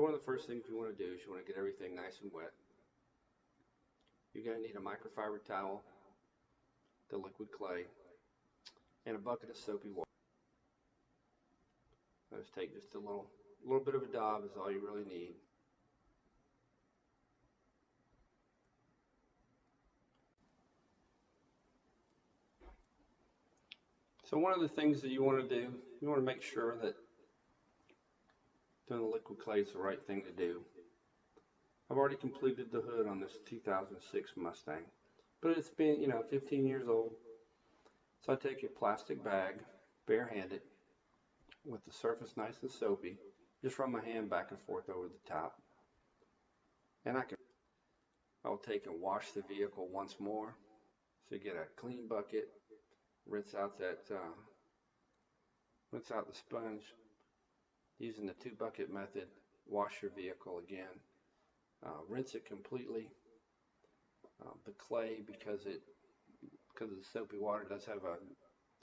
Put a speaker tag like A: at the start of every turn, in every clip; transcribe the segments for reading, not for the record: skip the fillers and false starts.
A: one of the first things you want to do is you want to get everything nice and wet. You're going to need a microfiber towel, the Liqui-Clay, and a bucket of soapy water. Just take just a little bit of a daub is all you really need. So one of the things that you want to do, you want to make sure that doing the Liqui-Clay is the right thing to do. I've already completed the hood on this 2006 Mustang, but it's been, 15 years old. So I take a plastic bag, barehanded, with the surface nice and soapy, just run my hand back and forth over the top. And I'll take and wash the vehicle once more. So you get a clean bucket, rinse out the sponge. Using the 2-bucket method, wash your vehicle again. Rinse it completely. The clay, because of the soapy water, does have a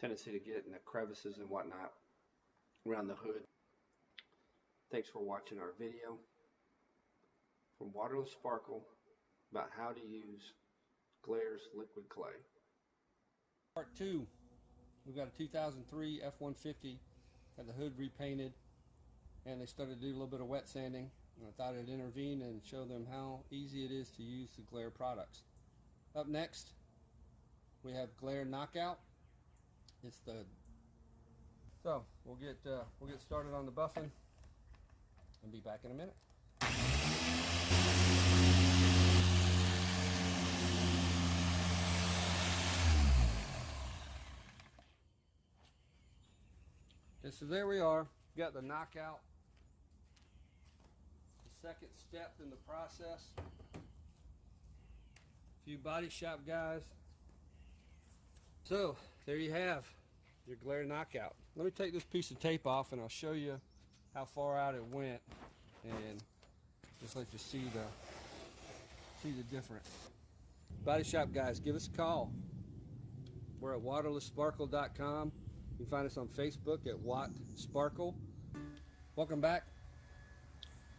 A: tendency to get in the crevices and whatnot around the hood. Thanks for watching our video from Waterless Sparkle about how to use Glaire's Liqui-Clay.
B: Part 2. We've got a 2003 F-150, had the hood repainted, and they started to do a little bit of wet sanding. And I thought I'd intervene and show them how easy it is to use the Glaire products. Up next, we have Glaire Knockout. So we'll get started on the buffing and be back in a minute. Okay, so there we are. Got the Knockout. The second step in the process. A few body shop guys. So there you have your Glaire Knockout. Let me take this piece of tape off and I'll show you how far out it went and just let you see the difference. Body shop guys, give us a call. We're at waterlesssparkle.com. You can find us on Facebook at Watt Sparkle. Welcome back.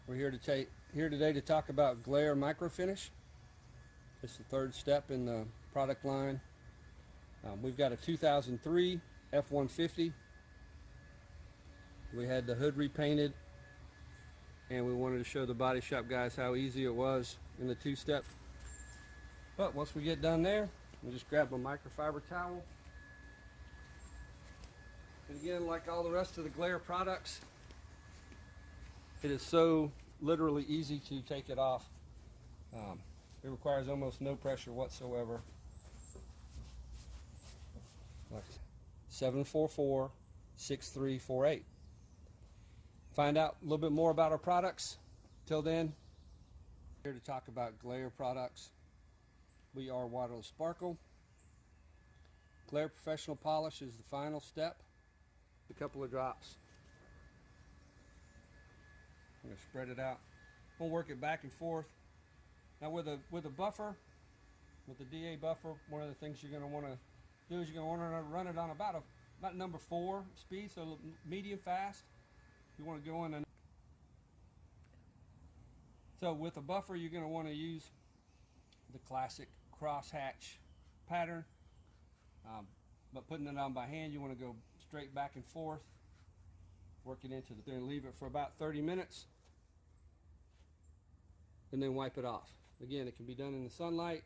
B: We're here today to talk about Glaire Microfinish. It's the third step in the product line. We've got a 2003 F-150. We had the hood repainted, and we wanted to show the body shop guys how easy it was in the 2-step. But once we get done there, we just grab a microfiber towel. And again, like all the rest of the Glaire products, it is so literally easy to take it off. It requires almost no pressure whatsoever. Like 744-6348. Find out a little bit more about our products. Till then, here to talk about Glaire products. We are Waterless Sparkle. Glaire Professional Polish is the final step. A couple of drops. I'm going to spread it out. We'll work it back and forth. Now with a buffer, with the DA buffer, one of the things you're going to want to do is you're going to want to run it on about number 4 speed, so medium fast. You want to go in and so with a buffer, you're going to want to use the classic crosshatch pattern. But putting it on by hand, you want to go straight back and forth, work it into the and leave it for about 30 minutes, and then wipe it off. Again, it can be done in the sunlight.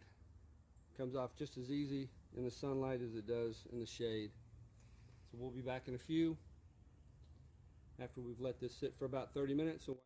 B: Comes off just as easy in the sunlight as it does in the shade. So we'll be back in a few after we've let this sit for about 30 minutes. So